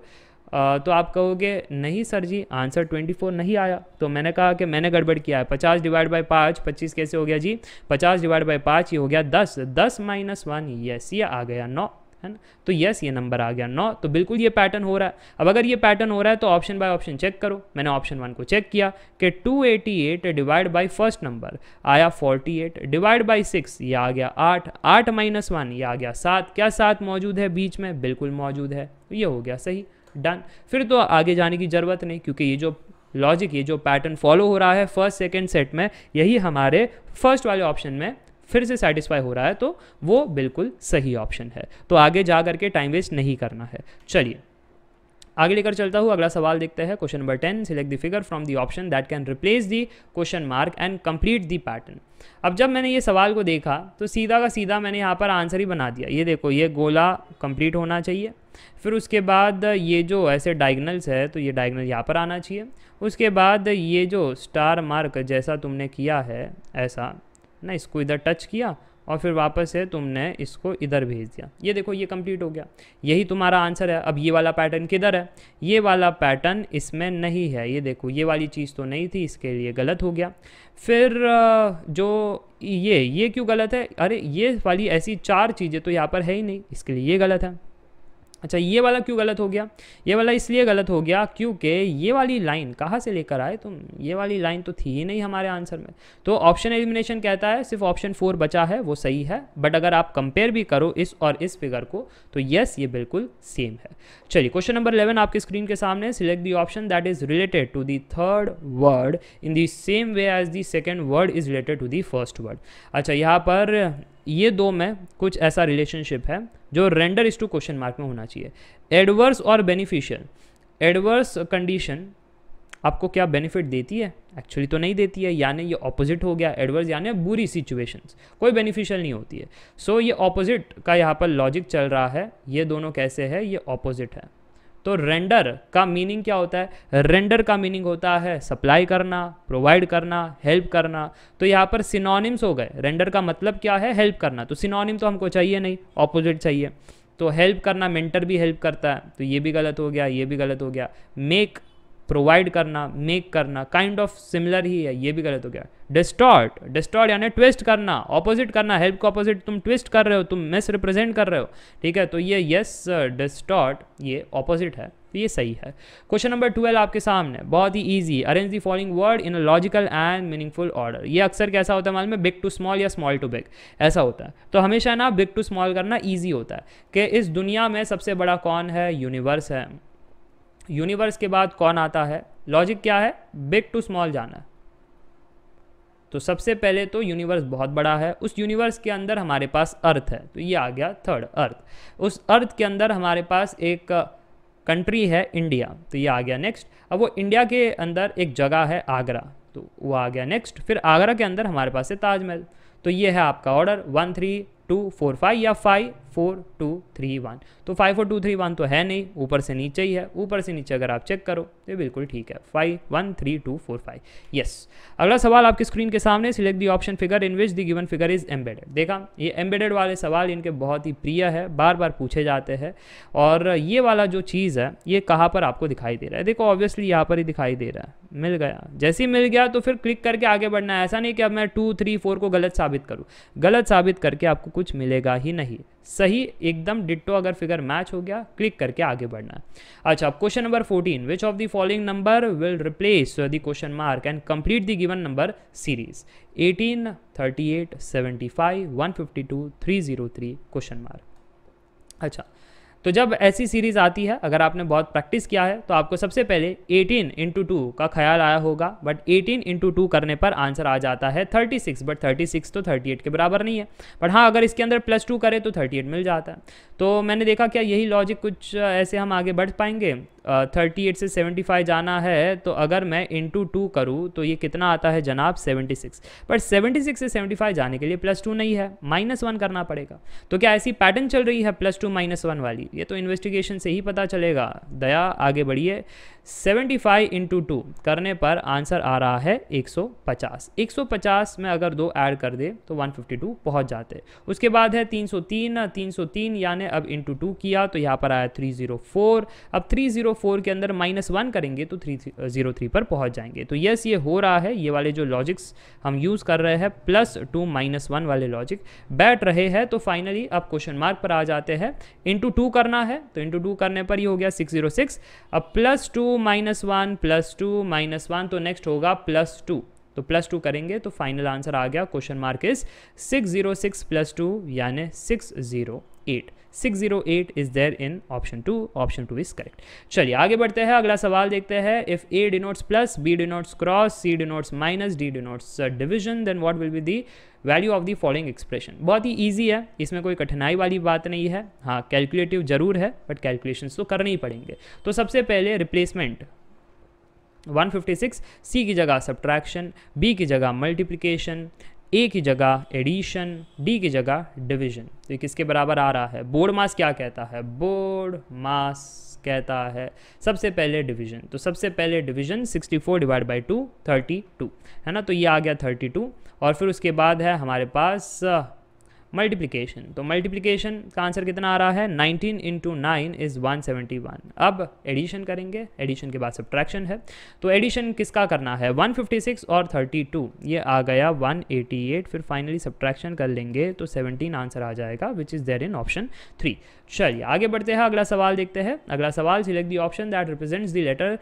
तो आप कहोगे नहीं सर जी आंसर 24 नहीं आया। तो मैंने कहा कि मैंने गड़बड़ किया है। 50 डिवाइड बाई 5, 25 कैसे हो गया जी, 50 डिवाइड बाई 5 ये हो गया 10, 10 -1 यस ये आ गया 9, है ना। तो यस ये नंबर आ गया 9। तो बिल्कुल ये पैटर्न हो रहा है। अब अगर ये पैटर्न हो रहा है तो ऑप्शन बाय ऑप्शन चेक करो। मैंने ऑप्शन 1 को चेक किया कि 288 डिवाइड बाई फर्स्ट नंबर आया 48, डिवाइड बाई 6 ये आ गया 8, 8 -1 ये आ गया 7। क्या 7 मौजूद है बीच में? बिल्कुल मौजूद है, तो ये हो गया सही, डन। फिर तो आगे जाने की ज़रूरत नहीं, क्योंकि ये जो लॉजिक, ये जो पैटर्न फॉलो हो रहा है फर्स्ट सेकंड सेट में, यही हमारे फर्स्ट वाले ऑप्शन में फिर से सेटिस्फाई हो रहा है, तो वो बिल्कुल सही ऑप्शन है। तो आगे जा करके टाइम वेस्ट नहीं करना है। चलिए आगे लेकर चलता हूँ, अगला सवाल देखते हैं। Question number 10, select the figure from the option that can replace the question mark and complete the pattern. अब जब मैंने ये सवाल को देखा तो सीधा का सीधा मैंने यहाँ पर आंसर ही बना दिया। ये देखो ये गोला कंप्लीट होना चाहिए, फिर उसके बाद ये जो ऐसे डायगनल्स है तो ये डायगनल यहाँ पर आना चाहिए, उसके बाद ये जो स्टार मार्क जैसा तुमने किया है ऐसा ना, इसको इधर टच किया और फिर वापस से तुमने इसको इधर भेज दिया। ये देखो ये कंप्लीट हो गया, यही तुम्हारा आंसर है। अब ये वाला पैटर्न किधर है? ये वाला पैटर्न इसमें नहीं है। ये देखो ये वाली चीज़ तो नहीं थी, इसके लिए गलत हो गया। फिर जो ये क्यों गलत है? अरे ये वाली ऐसी 4 चीज़ें तो यहाँ पर है ही नहीं, इसके लिए ये गलत है। अच्छा ये वाला क्यों गलत हो गया? ये वाला इसलिए गलत हो गया क्योंकि ये वाली लाइन कहाँ से लेकर आए तुम? ये वाली लाइन तो थी ही नहीं हमारे आंसर में। तो ऑप्शन एलिमिनेशन कहता है सिर्फ ऑप्शन 4 बचा है, वो सही है। बट अगर आप कंपेयर भी करो इस और इस फिगर को तो यस ये बिल्कुल सेम है। चलिए क्वेश्चन नंबर 11 आपके स्क्रीन के सामने। Select the option that is related to the third word in the same way as the second word is related to the first word. अच्छा यहाँ पर ये दो में कुछ ऐसा रिलेशनशिप है जो रेंडर इस टू क्वेश्चन मार्क में होना चाहिए। एडवर्स और बेनिफिशियल। एडवर्स कंडीशन आपको क्या बेनिफिट देती है? एक्चुअली तो नहीं देती है, यानी ये ऑपोजिट हो गया। एडवर्स यानी बुरी सिचुएशंस, कोई बेनिफिशियल नहीं होती है। सो ये ऑपोजिट का यहाँ पर लॉजिक चल रहा है। ये दोनों कैसे है? ये ऑपोजिट है। तो रेंडर का मीनिंग क्या होता है? रेंडर का मीनिंग होता है सप्लाई करना, प्रोवाइड करना, हेल्प करना। तो यहाँ पर सिनोनिम्स हो गए। रेंडर का मतलब क्या है? हेल्प करना। तो सिनोनिम तो हमको चाहिए नहीं, ऑपोजिट चाहिए। तो हेल्प करना, मेंटर भी हेल्प करता है, तो ये भी गलत हो गया, ये भी गलत हो गया। मेक, प्रोवाइड करना, मेक करना, काइंड ऑफ सिमिलर ही है, ये भी गलत हो गया। डिस्टॉर्ट, डिस्टॉर्ट यानी ट्विस्ट करना, ऑपोजिट करना। हेल्प का ऑपोजिट तुम ट्विस्ट कर रहे हो, तुम मिस रिप्रेजेंट कर रहे हो, ठीक है। तो ये यस डिस्टॉर्ट ये ऑपोजिट है, तो ये सही है। क्वेश्चन नंबर 12 आपके सामने, बहुत ही easy. Arrange the following word in a logical and meaningful order. ये अक्सर कैसा होता है मालूम है? बिग टू स्मॉल या स्मॉल टू बिग, ऐसा होता है। तो हमेशा ना बिग टू स्मॉल करना ईजी होता है कि इस दुनिया में सबसे बड़ा कौन है? यूनिवर्स है। यूनिवर्स के बाद कौन आता है? लॉजिक क्या है? बिग टू स्मॉल जाना है। तो सबसे पहले तो यूनिवर्स बहुत बड़ा है, उस यूनिवर्स के अंदर हमारे पास अर्थ है, तो ये आ गया थर्ड, अर्थ। उस अर्थ के अंदर हमारे पास एक कंट्री है इंडिया, तो ये आ गया नेक्स्ट। अब वो इंडिया के अंदर एक जगह है आगरा, तो वो आ गया नेक्स्ट। फिर आगरा के अंदर हमारे पास है ताजमहल। तो ये है आपका ऑर्डर 1 3 2 4 5 या 5 4 2 3 1। तो 5 4 2 3 1 तो है नहीं, ऊपर से नीचे ही है। ऊपर से नीचे अगर आप चेक करो तो ये बिल्कुल ठीक है, 5 1 3 2 4 5 यस। अगला सवाल आपकी स्क्रीन के सामने। Select the option figure in which the given figure is embedded. देखा ये एम्बेडेड वाले सवाल इनके बहुत ही प्रिय है, बार बार पूछे जाते हैं। और ये वाला जो चीज़ है ये कहाँ पर आपको दिखाई दे रहा है? देखो ऑब्वियसली यहाँ पर ही दिखाई दे रहा है, मिल गया। जैसे ही मिल गया तो फिर क्लिक करके आगे बढ़ना है। ऐसा नहीं कि अब मैं 2 3 4 को गलत साबित करूँ, गलत साबित करके आपको कुछ मिलेगा ही नहीं। सही एकदम डिट्टो अगर फिगर मैच हो गया क्लिक करके आगे बढ़ना है। अच्छा, question number 14, which of the following number will replace the question mark and complete the given number series? 18, 38, 75, 152, 303 question mark. अच्छा, तो जब ऐसी सीरीज आती है, अगर आपने बहुत प्रैक्टिस किया है तो आपको सबसे पहले 18 इंटू 2 का ख्याल आया होगा, बट 18 इंटू 2 करने पर आंसर आ जाता है 36, बट 36 तो 38 के बराबर नहीं है। बट हाँ, अगर इसके अंदर +2 करें तो 38 मिल जाता है। तो मैंने देखा क्या यही लॉजिक कुछ ऐसे हम आगे बढ़ पाएंगे। 38 से 75 जाना है, तो अगर मैं इंटू 2 करूँ तो ये कितना आता है जनाब 76। बट 76 से 75 जाने के लिए +2 नहीं है, -1 करना पड़ेगा। तो क्या ऐसी पैटर्न चल रही है +2 -1 वाली? ये तो इन्वेस्टिगेशन से ही पता चलेगा। दया आगे बढ़िए। 75 इंटू 2 करने पर आंसर आ रहा है 150। 150 में अगर 2 ऐड कर दे तो 152 पहुंच जाते। उसके बाद है 303। 303 यानी अब इंटू 2 किया तो यहाँ पर आया 304। अब 304 के अंदर -1 करेंगे तो 303 पर पहुंच जाएंगे। तो यस, ये हो रहा है। ये वाले जो लॉजिक्स हम यूज़ कर रहे हैं +2 -1 वाले लॉजिक बैठ रहे हैं। तो फाइनली अब क्वेश्चन मार्क पर आ जाते हैं। इंटू 2 करना है तो इंटू 2 करने पर ही हो गया 606। अब +2 -1 +2 -1 तो नेक्स्ट होगा +2। तो +2 करेंगे तो फाइनल आंसर आ गया। क्वेश्चन मार्क इज 606 +2 यानी 608। 608 is there in option 2। Option 2 is correct. चलिए आगे बढ़ते हैं, अगला सवाल देखते हैं। If A denotes plus, B denotes cross, C denotes minus, D denotes division, then what will be the value of the following expression? बहुत ही ईजी है, इसमें कोई कठिनाई वाली बात नहीं है। हाँ, कैलकुलेटिव जरूर है बट कैलकुलेशंस तो करने ही पड़ेंगे। तो सबसे पहले रिप्लेसमेंट 156, C की जगह सब्ट्रैक्शन, B की जगह मल्टीप्लिकेशन, A की जगह एडिशन, D की जगह डिवीजन। तो ये किसके बराबर आ रहा है? बोर्ड मास क्या कहता है? बोर्ड मास कहता है सबसे पहले डिवीजन। तो सबसे पहले डिवीजन 64 डिवाइड बाई 2 32 है ना। तो ये आ गया 32। और फिर उसके बाद है हमारे पास मल्टीप्लिकेशन। तो मल्टीप्लिकेशन का आंसर कितना आ रहा है? 19 इंटू 9 इज़ 171। अब एडिशन करेंगे, एडिशन के बाद सब्ट्रैक्शन है। तो एडिशन किसका करना है? 156 और 32, ये आ गया 188। फिर फाइनली सब्ट्रैक्शन कर लेंगे तो 17 आंसर आ जाएगा, which is there in option 3। चलिए आगे बढ़ते हैं, अगला सवाल देखते हैं। अगला सवाल, select the option that represents the letter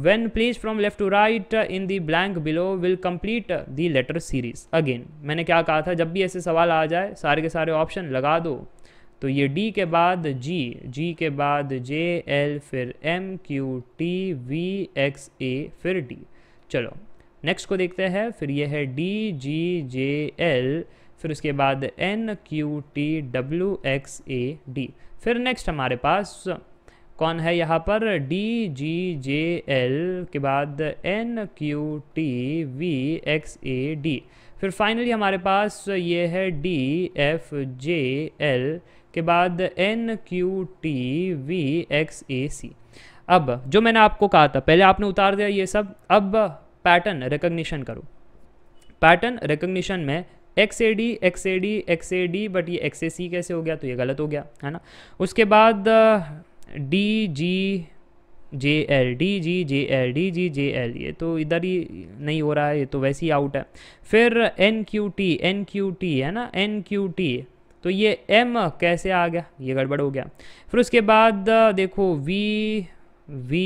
when placed from left to right in the blank below will complete the letter series। Again मैंने क्या कहा था, जब भी ऐसे सवाल आ जाए सारे के सारे ऑप्शन लगा दो। तो ये D के बाद G, G के बाद J, L, फिर M, Q, T, V, X, A, फिर D। चलो नेक्स्ट को देखते हैं। फिर ये है D, G, J, L, फिर उसके बाद N, Q, T, W, X, A, D। फिर नेक्स्ट हमारे पास कौन है यहाँ पर? D, G, J, L के बाद N, Q, T, V, X, A, D। फिर फाइनली हमारे पास ये है D, F, J, L के बाद N, Q, T, V, X, A, C। अब जो मैंने आपको कहा था, पहले आपने उतार दिया ये सब, अब पैटर्न रिकग्निशन करो। पैटर्न रिकग्निशन में XAD, XAD, XAD, बट ये XAC कैसे हो गया? तो ये गलत हो गया है ना। उसके बाद D, G, J, L, D, G, J, L, D, G, J, L, ये तो इधर ही नहीं हो रहा है, ये तो वैसे ही आउट है। फिर N, Q, T, N, Q, T है ना, N, Q, T, तो ये M कैसे आ गया? ये गड़बड़ हो गया। फिर उसके बाद देखो V, V,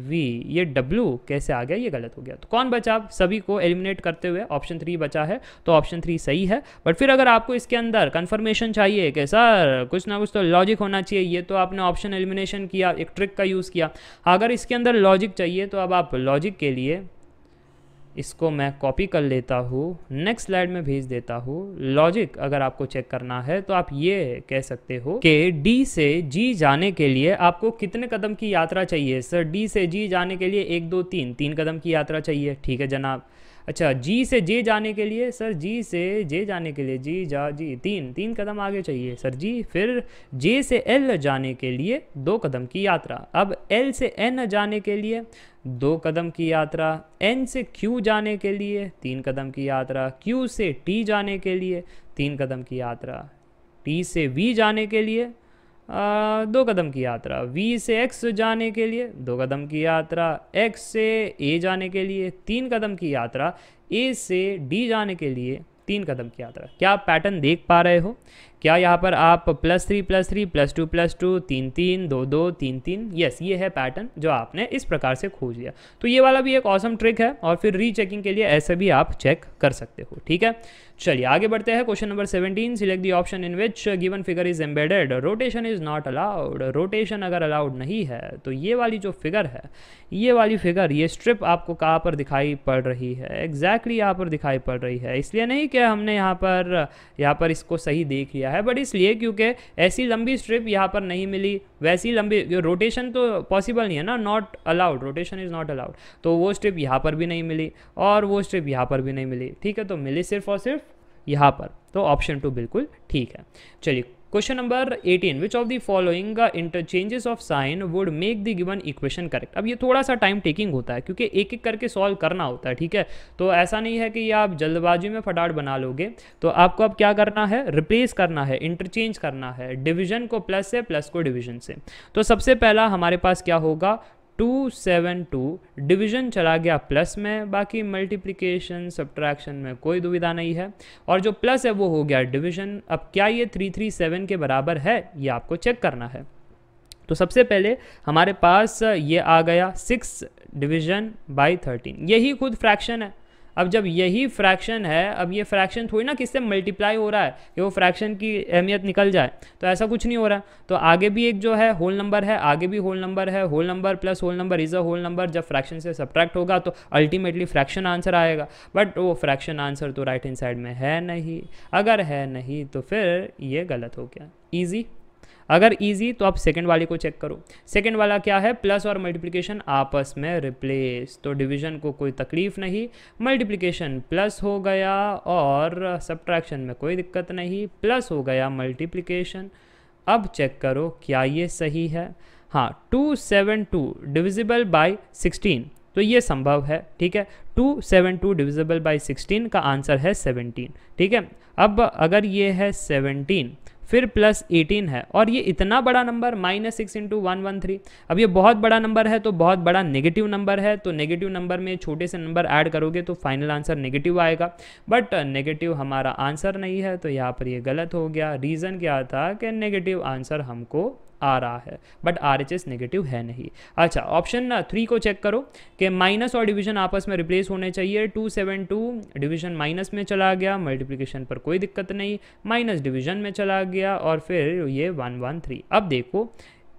V, ये W कैसे आ गया? ये गलत हो गया। तो कौन बचा? सभी को एलिमिनेट करते हुए ऑप्शन 3 बचा है, तो ऑप्शन 3 सही है। बट फिर अगर आपको इसके अंदर कंफर्मेशन चाहिए कि सर कुछ ना कुछ तो लॉजिक होना चाहिए, ये तो आपने ऑप्शन एलिमिनेशन किया, एक ट्रिक का यूज़ किया। अगर इसके अंदर लॉजिक चाहिए तो अब आप लॉजिक के लिए इसको मैं कॉपी कर लेता हूँ, नेक्स्ट स्लाइड में भेज देता हूँ। लॉजिक अगर आपको चेक करना है तो आप ये कह सकते हो कि डी से जी जाने के लिए आपको कितने कदम की यात्रा चाहिए? सर डी से जी जाने के लिए 1 2 3 कदम की यात्रा चाहिए। ठीक है जनाब। अच्छा, जी से जे जाने के लिए? सर जी से जे जाने के लिए जी 3 कदम आगे चाहिए सर जी। फिर जे से एल जाने के लिए 2 कदम की यात्रा। अब एल से एन जाने के लिए 2 कदम की यात्रा। एन से क्यू जाने के लिए 3 कदम की यात्रा। क्यू से टी जाने के लिए 3 कदम की यात्रा। टी से वी जाने के लिए 2 कदम की यात्रा। V से X जाने के लिए 2 कदम की यात्रा। X से A जाने के लिए 3 कदम की यात्रा। A से D जाने के लिए 3 कदम की यात्रा। क्या आप पैटर्न देख पा रहे हो? क्या यहाँ पर आप +3 +3 +2 +2 3 3 2 2 3 3, यस ये है पैटर्न जो आपने इस प्रकार से खोज लिया। तो ये वाला भी एक ऑसम ट्रिक है और फिर रीचेकिंग के लिए ऐसे भी आप चेक कर सकते हो। ठीक है, चलिए आगे बढ़ते हैं। Question number 17, select the option in which given figure is embedded, rotation is not allowed. Rotation अगर अलाउड नहीं है तो ये वाली जो फिगर है, ये वाली फिगर, ये स्ट्रिप आपको कहाँ पर दिखाई पड़ रही है? एग्जैक्टली यहाँ पर दिखाई पड़ रही है। इसलिए नहीं कि हमने यहाँ पर इसको सही देख लिया है, बट इसलिए क्योंकि ऐसी लंबी स्ट्रिप यहाँ पर नहीं मिली, वैसी लंबी रोटेशन तो पॉसिबल नहीं है ना, not allowed, rotation is not allowed. तो वो स्ट्रिप यहाँ पर भी नहीं मिली और वो स्ट्रिप यहाँ पर भी नहीं मिली। ठीक है, तो मिली सिर्फ और सिर्फ यहाँ पर। तो ऑप्शन 2 बिल्कुल ठीक है। चलिए question number 18, which of the following interchanges of sine would make the given equation correct. अब ये थोड़ा सा टाइम टेकिंग होता है क्योंकि एक एक करके सॉल्व करना होता है। ठीक है, तो ऐसा नहीं है कि ये आप जल्दबाजी में फटाफट बना लोगे। तो आपको अब क्या करना है? रिप्लेस करना है, इंटरचेंज करना है, डिवीजन को प्लस से, प्लस को डिवीजन से। तो सबसे पहला हमारे पास क्या होगा? 272, डिवीजन चला गया प्लस में, बाकी मल्टीप्लिकेशन सब्ट्रैक्शन में कोई दुविधा नहीं है, और जो प्लस है वो हो गया डिवीजन। अब क्या ये 337 के बराबर है? ये आपको चेक करना है। तो सबसे पहले हमारे पास ये आ गया 6 डिवीजन बाई 13, यही खुद फ्रैक्शन है। अब जब यही फ्रैक्शन है, अब ये फ्रैक्शन थोड़ी ना किससे मल्टीप्लाई हो रहा है कि वो फ्रैक्शन की अहमियत निकल जाए, तो ऐसा कुछ नहीं हो रहा है। तो आगे भी एक जो है होल नंबर है, आगे भी होल नंबर है, whole number plus whole number is a whole number. जब फ्रैक्शन से सब्ट्रैक्ट होगा तो अल्टीमेटली फ्रैक्शन आंसर आएगा, बट वो फ्रैक्शन आंसर तो राइट हैंड साइड में है नहीं। अगर है नहीं तो फिर ये गलत हो गया। ईजी, अगर इजी तो आप सेकंड वाले को चेक करो। सेकंड वाला क्या है? प्लस और मल्टीप्लिकेशन आपस में रिप्लेस, तो डिवीजन को कोई तकलीफ नहीं, मल्टीप्लिकेशन प्लस हो गया और सब्ट्रैक्शन में कोई दिक्कत नहीं, प्लस हो गया मल्टीप्लिकेशन। अब चेक करो क्या ये सही है? हाँ, 272 डिविजिबल बाई 16, तो ये संभव है। ठीक है, 272 डिविजिबल बाई 16 का आंसर है 17। ठीक है, अब अगर ये है 17 फिर प्लस 18 है और ये इतना बड़ा नंबर -6 × 113, अब ये बहुत बड़ा नंबर है तो बहुत बड़ा नेगेटिव नंबर है, तो नेगेटिव नंबर में छोटे से नंबर ऐड करोगे तो फाइनल आंसर नेगेटिव आएगा, बट नेगेटिव हमारा आंसर नहीं है, तो यहाँ पर ये गलत हो गया। रीज़न क्या था कि नेगेटिव आंसर हमको आ रहा है, बट RHS नेगेटिव है नहीं। अच्छा, ऑप्शन 3 को चेक करो कि माइनस और डिवीजन आपस में रिप्लेस होने चाहिए। 272 डिवीजन माइनस में चला गया, मल्टीप्लिकेशन पर कोई दिक्कत नहीं, माइनस डिवीजन में चला गया और फिर ये 113। अब देखो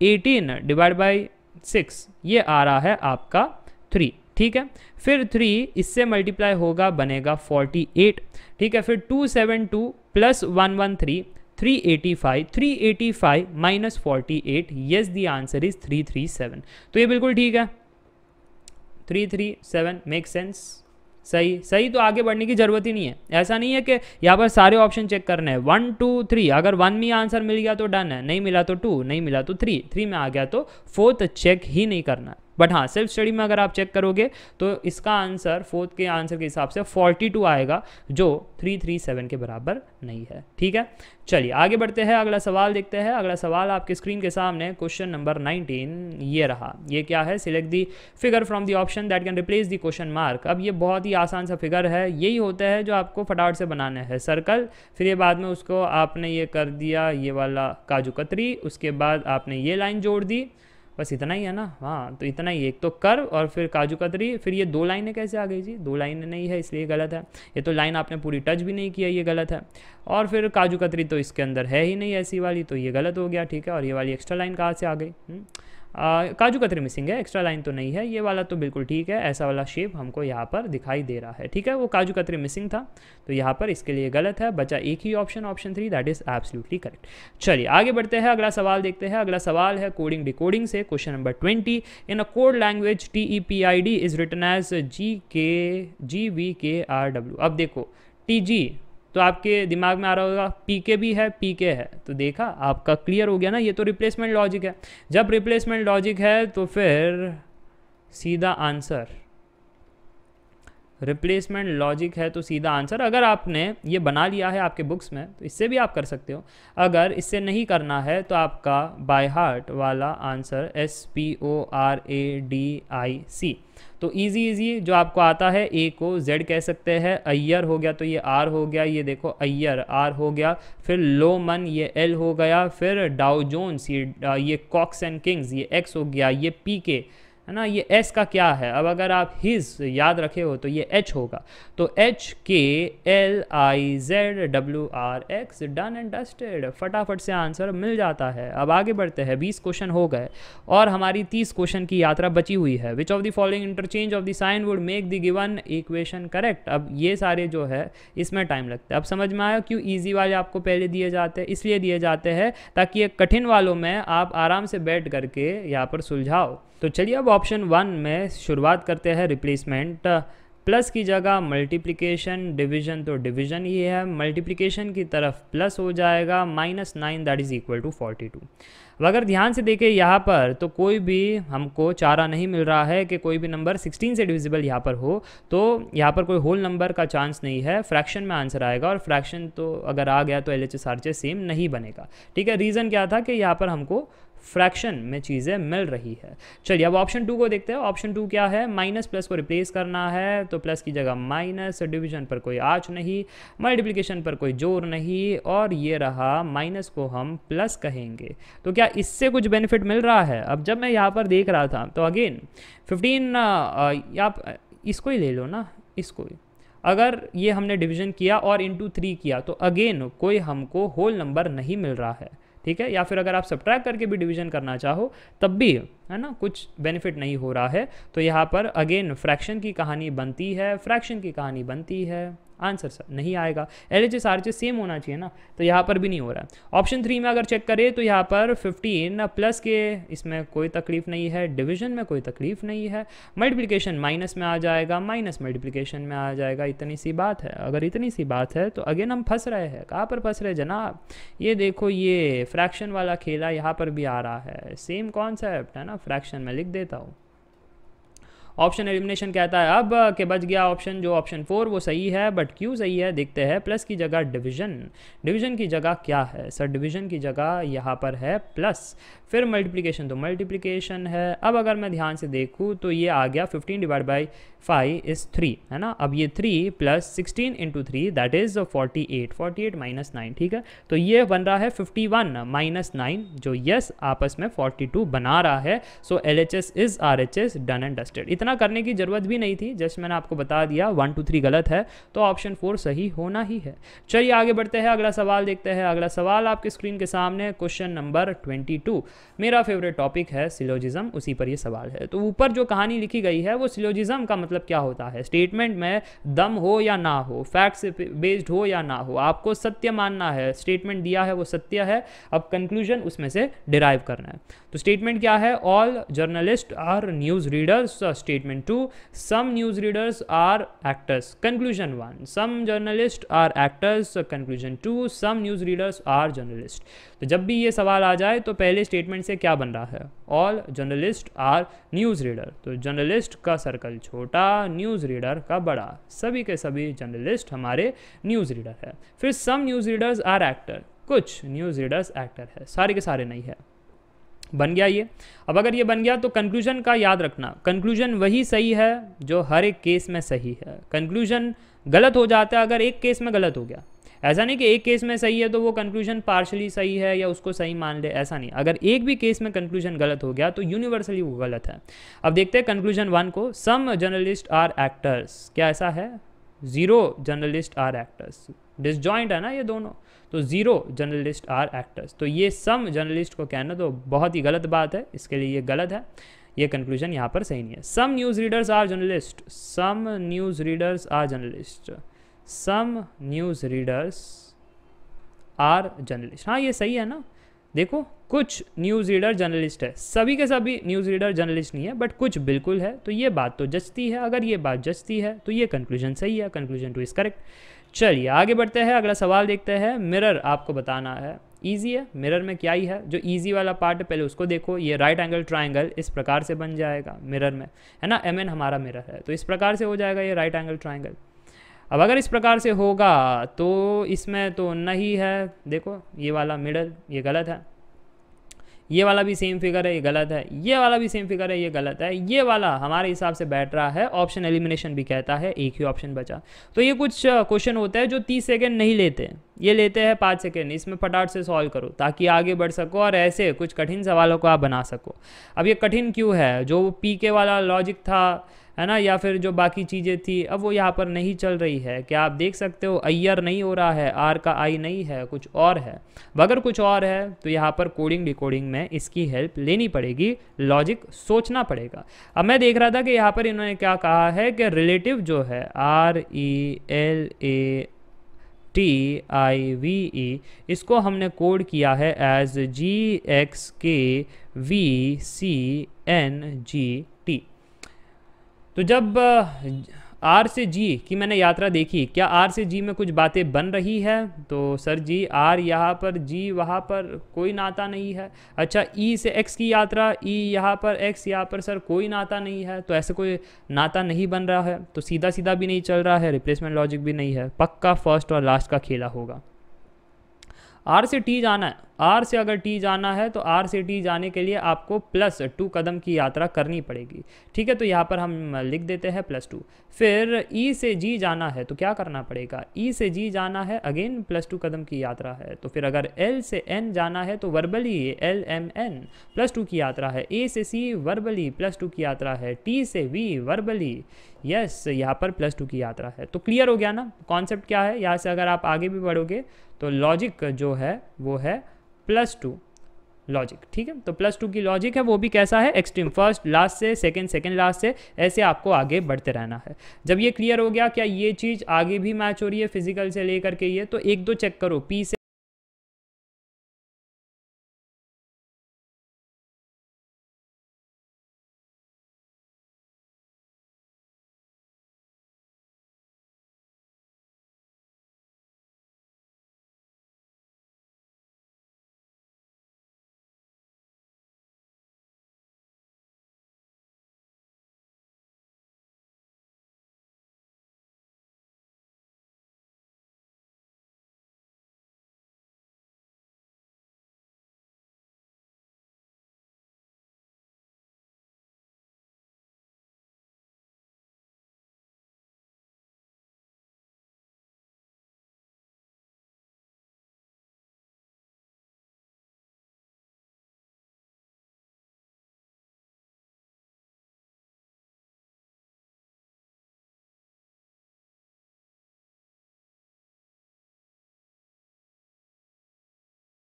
18 डिवाइड बाई 6 ये आ रहा है आपका 3। ठीक है, फिर 3 इससे मल्टीप्लाई होगा, बनेगा 48। ठीक है, फिर 272 plus 113 385, 385 minus 48, yes the answer is 337। तो ये बिल्कुल ठीक है, 337 मेक सेंस। सही सही, तो आगे बढ़ने की जरूरत ही नहीं है। ऐसा नहीं है कि यहाँ पर सारे ऑप्शन चेक करने हैं, 1 2 3, अगर 1 में आंसर मिल गया तो डन है, नहीं मिला तो 2, नहीं मिला तो 3, 3 में आ गया तो 4th चेक ही नहीं करना। बट हाँ, सेल्फ स्टडी में अगर आप चेक करोगे तो इसका आंसर 4th के आंसर के हिसाब से 42 आएगा, जो 337 के बराबर नहीं है। ठीक है, चलिए आगे बढ़ते हैं, अगला सवाल देखते हैं। अगला सवाल आपके स्क्रीन के सामने, क्वेश्चन नंबर 19 ये रहा। ये क्या है? Select the figure from the option that can replace the question mark. अब ये बहुत ही आसान सा फिगर है, यही होता है जो आपको फटाफट से बनाना है। सर्कल, फिर ये बाद में उसको आपने ये कर दिया, ये वाला काजू कतरी, उसके बाद आपने ये लाइन जोड़ दी, बस इतना ही है ना। हाँ, तो इतना ही, एक तो कर्व और फिर काजू कतरी, फिर ये 2 लाइनें कैसे आ गई जी? 2 लाइनें नहीं है इसलिए गलत है। ये तो लाइन आपने पूरी टच भी नहीं किया, ये गलत है। और फिर काजू कतरी तो इसके अंदर है ही नहीं ऐसी वाली, तो ये गलत हो गया। ठीक है, और ये वाली एक्स्ट्रा लाइन कहाँ से आ गई? काजू कतरी मिसिंग है, एक्स्ट्रा लाइन तो नहीं है। ये वाला तो बिल्कुल ठीक है, ऐसा वाला शेप हमको यहाँ पर दिखाई दे रहा है। ठीक है, वो काजू कतरी मिसिंग था, तो यहाँ पर इसके लिए गलत है। बचा एक ही option, option 3, that is absolutely correct. चलिए आगे बढ़ते हैं, अगला सवाल देखते हैं। अगला सवाल है कोडिंग डिकोडिंग से, question number 20। In a code language TEPID is written as GVKRW। अब देखो TG तो आपके दिमाग में आ रहा होगा, PK भी है, PK है, तो देखा आपका क्लियर हो गया ना, ये तो रिप्लेसमेंट लॉजिक है। जब रिप्लेसमेंट लॉजिक है तो फिर सीधा आंसर रिप्लेसमेंट लॉजिक है तो सीधा आंसर। अगर आपने ये बना लिया है आपके बुक्स में तो इससे भी आप कर सकते हो, अगर इससे नहीं करना है तो आपका बाय हार्ट वाला आंसर SPORADIC। तो इजी जो आपको आता है, ए को जेड कह सकते हैं, अय्यर हो गया तो ये आर हो गया, ये देखो अय्यर आर हो गया, फिर लोमन ये एल हो गया, फिर डाउ जोन्स ये कॉक्स एंड किंग्स ये एक्स हो गया, ये पी के है ना, ये एस का क्या है, अब अगर आप हिज याद रखे हो तो ये एच होगा, तो HKLIZWRX, डन एंड डस्टेड, फटाफट से आंसर मिल जाता है। अब आगे बढ़ते हैं, 20 क्वेश्चन हो गए और हमारी 30 क्वेश्चन की यात्रा बची हुई है। Which of the following interchange of the sign would make the given equation correct. अब ये सारे जो है इसमें टाइम लगता है। अब समझ में आया क्यों ईजी वाले आपको पहले दिए जाते हैं, इसलिए दिए जाते हैं ताकि ये कठिन वालों में आप आराम से बैठ करके यहाँ पर सुलझाओ। तो चलिए अब ऑप्शन 1 में शुरुआत करते हैं। रिप्लेसमेंट, प्लस की जगह मल्टीप्लिकेशन, डिवीजन तो डिवीजन ही है, मल्टीप्लिकेशन की तरफ प्लस हो जाएगा, -9 दैट इज़ इक्वल टू 42। अब अगर ध्यान से देखें यहाँ पर तो कोई भी हमको चारा नहीं मिल रहा है कि कोई भी नंबर 16 से डिविजिबल यहाँ पर हो, तो यहाँ पर कोई होल नंबर का चांस नहीं है, फ्रैक्शन में आंसर आएगा, और फ्रैक्शन तो अगर आ गया तो LHS RHS सेम नहीं बनेगा। ठीक है, रीज़न क्या था कि यहाँ पर हमको फ्रैक्शन में चीज़ें मिल रही है। चलिए अब ऑप्शन 2 को देखते हैं। ऑप्शन 2 क्या है, माइनस प्लस को रिप्लेस करना है, तो प्लस की जगह माइनस, डिवीजन पर कोई आँच नहीं, मल्टीप्लिकेशन पर कोई जोर नहीं, और ये रहा माइनस को हम प्लस कहेंगे। तो क्या इससे कुछ बेनिफिट मिल रहा है? अब जब मैं यहाँ पर देख रहा था तो अगेन 15 आप इसको ही ले लो ना, इसको ही, अगर ये हमने डिवीजन किया और इंटू 3 किया तो अगेन कोई हमको होल नंबर नहीं मिल रहा है। ठीक है, या फिर अगर आप सब्ट्रैक्ट करके भी डिवीजन करना चाहो तब भी है ना कुछ बेनिफिट नहीं हो रहा है, तो यहाँ पर अगेन फ्रैक्शन की कहानी बनती है, फ्रैक्शन की कहानी बनती है, आंसर नहीं आएगा। LHS RHS सेम होना चाहिए ना, तो यहाँ पर भी नहीं हो रहा है। ऑप्शन 3 में अगर चेक करें तो यहाँ पर 15 प्लस के इसमें कोई तकलीफ नहीं है, डिवीजन में कोई तकलीफ नहीं है, मल्टीप्लिकेशन माइनस में आ जाएगा, माइनस मल्टीप्लिकेशन में आ जाएगा, इतनी सी बात है। अगर इतनी सी बात है तो अगेन हम फंस रहे हैं। कहाँ पर फंस रहे जनाब? ये देखो, ये फ्रैक्शन वाला खेला यहाँ पर भी आ रहा है, सेम कॉन्सेप्ट है ना, फ्रैक्शन में लिख देता हूँ। ऑप्शन एलिमिनेशन कहता है अब के बच गया ऑप्शन, जो ऑप्शन 4 वो सही है, बट क्यों सही है देखते हैं। प्लस की जगह डिवीजन, डिवीजन की जगह क्या है सर? डिवीजन की जगह यहाँ पर है प्लस, फिर मल्टीप्लिकेशन तो मल्टीप्लिकेशन है। अब अगर मैं ध्यान से देखूँ तो ये आ गया 15 डिवाइड बाई 5 इज़ 3 है ना। अब ये 3 plus 16 into 3 that is 48, 48 minus 9। ठीक है, तो ये बन रहा है 51 माइनस 9, जो यस आपस में 42 बना रहा है। सो LHS is RHS, done and dusted. इतना करने की ज़रूरत भी नहीं थी, जस्ट मैंने आपको बता दिया 1 2 3 गलत है, तो ऑप्शन 4 सही होना ही है। चलिए आगे बढ़ते हैं, अगला सवाल देखते हैं। अगला सवाल आपके स्क्रीन के सामने, क्वेश्चन नंबर 22। मेरा फेवरेट टॉपिक है सिलोजिज्म, उसी पर ये सवाल है। तो ऊपर जो कहानी लिखी गई है वो सिलोजिज्म का मतलब क्या होता है? स्टेटमेंट में दम हो या ना हो, फैक्ट से बेस्ड हो या ना हो, आपको सत्य मानना है। स्टेटमेंट दिया है वो सत्य है, अब कंक्लूजन उसमें से डिराइव करना है। तो स्टेटमेंट क्या है? All journalist are news readers. Statement 2, some news readers are actors. Conclusion 1, some journalist are actors. Conclusion 2, some news readers are journalist. तो जब भी ये सवाल आ जाए तो पहले स्टेटमेंट से क्या बन रहा है? All journalist are news reader. तो जर्नलिस्ट का सर्कल छोटा, न्यूज़ रीडर का बड़ा, सभी के सभी जर्नलिस्ट हमारे न्यूज़ रीडर है। फिर some news readers are actor, कुछ न्यूज़ रीडर्स एक्टर है, सारे के सारे नहीं है। बन गया ये। अब अगर ये बन गया तो कंक्लूजन का याद रखना, कंक्लूजन वही सही है जो हर एक केस में सही है। कंक्लूजन गलत हो जाता है अगर एक केस में गलत हो गया, ऐसा नहीं कि एक केस में सही है तो वो कंक्लूजन पार्शली सही है या उसको सही मान ले, ऐसा नहीं। अगर एक भी केस में कंक्लूजन गलत हो गया तो यूनिवर्सली वो गलत है। अब देखते हैं कंक्लूजन 1 को, सम जर्नलिस्ट आर एक्टर्स। क्या ऐसा है? 0 जर्नलिस्ट आर एक्टर्स, डिसजॉइंट है ना ये दोनों, तो 0 जर्नलिस्ट आर एक्टर्स। तो ये सम जर्नलिस्ट को कहना तो बहुत ही गलत बात है, इसके लिए ये गलत है, ये कंक्लूजन यहाँ पर सही नहीं है। Some news readers are journalist, some news readers are journalist, some news readers are journalist. हाँ ये सही है ना, देखो कुछ न्यूज़ रीडर जर्नलिस्ट है, सभी के सभी न्यूज़ रीडर जर्नलिस्ट नहीं है, बट कुछ बिल्कुल है, तो ये बात तो जचती है। अगर ये बात जचती है तो ये कंक्लूजन सही है, कंक्लूजन 2 इज़ करेक्ट। चलिए आगे बढ़ते हैं, अगला सवाल देखते हैं। मिरर आपको बताना है ईजी है, मिरर में क्या ही है, जो ईजी वाला पार्ट है पहले उसको देखो। ये राइट एंगल ट्राइंगल इस प्रकार से बन जाएगा मिरर में, है ना, MN हमारा मिरर है, तो इस प्रकार से हो जाएगा ये राइट एंगल ट्राइंगल। अब अगर इस प्रकार से होगा तो इसमें तो नहीं है, देखो ये वाला मिडल ये गलत है, ये वाला भी सेम फिगर है, ये गलत है, ये वाला भी सेम फिगर है, ये गलत है, ये वाला हमारे हिसाब से बैठ रहा है। ऑप्शन एलिमिनेशन भी कहता है, एक ही ऑप्शन बचा। तो ये कुछ क्वेश्चन होता है जो 30 सेकेंड नहीं लेते, ये लेते हैं 5 सेकेंड। इसमें फटाफट से सॉल्व करो ताकि आगे बढ़ सको और ऐसे कुछ कठिन सवालों को आप बना सको। अब ये कठिन क्यों है, जो PK वाला लॉजिक था, है ना, या फिर जो बाकी चीज़ें थी, अब वो यहाँ पर नहीं चल रही है। क्या आप देख सकते हो, अय्यर नहीं हो रहा है, आर का आई नहीं है, कुछ और है। अगर कुछ और है तो यहाँ पर कोडिंग डिकोडिंग में इसकी हेल्प लेनी पड़ेगी, लॉजिक सोचना पड़ेगा। अब मैं देख रहा था कि यहाँ पर इन्होंने क्या कहा है कि रिलेटिव जो है RELATIVE, इसको हमने कोड किया है एज GXKVCNGT। तो जब R से G की मैंने यात्रा देखी, क्या R से G में कुछ बातें बन रही है, तो सर जी R यहाँ पर, G वहाँ पर, कोई नाता नहीं है। अच्छा, E से X की यात्रा, E यहाँ पर, X यहाँ पर, सर कोई नाता नहीं है, तो ऐसे कोई नाता नहीं बन रहा है, तो सीधा सीधा भी नहीं चल रहा है, रिप्लेसमेंट लॉजिक भी नहीं है, पक्का फर्स्ट और लास्ट का खेला होगा। R से T जाना है, R से अगर T जाना है तो R से T जाने के लिए आपको +2 कदम की यात्रा करनी पड़ेगी, ठीक है। तो यहाँ पर हम लिख देते हैं +2। फिर E से G जाना है तो क्या करना पड़ेगा, E से G जाना है, अगेन +2 कदम की यात्रा है। तो फिर अगर L से N जाना है तो वर्बली LMN +2 की यात्रा है। A से C वर्बली +2 की यात्रा है। T से V वर्बली, यस, यहाँ पर +2 की यात्रा है। तो क्लियर हो गया ना कॉन्सेप्ट क्या है। यहाँ से अगर आप आगे भी बढ़ोगे तो लॉजिक जो है वो है +2 लॉजिक, ठीक है। तो +2 की लॉजिक है, वो भी कैसा है, एक्सट्रीम, फर्स्ट लास्ट से सेकंड, सेकंड लास्ट से, ऐसे आपको आगे बढ़ते रहना है। जब ये क्लियर हो गया, क्या ये चीज़ आगे भी मैच हो रही है फिजिकल से लेकर के ये, तो 1-2 चेक करो, P से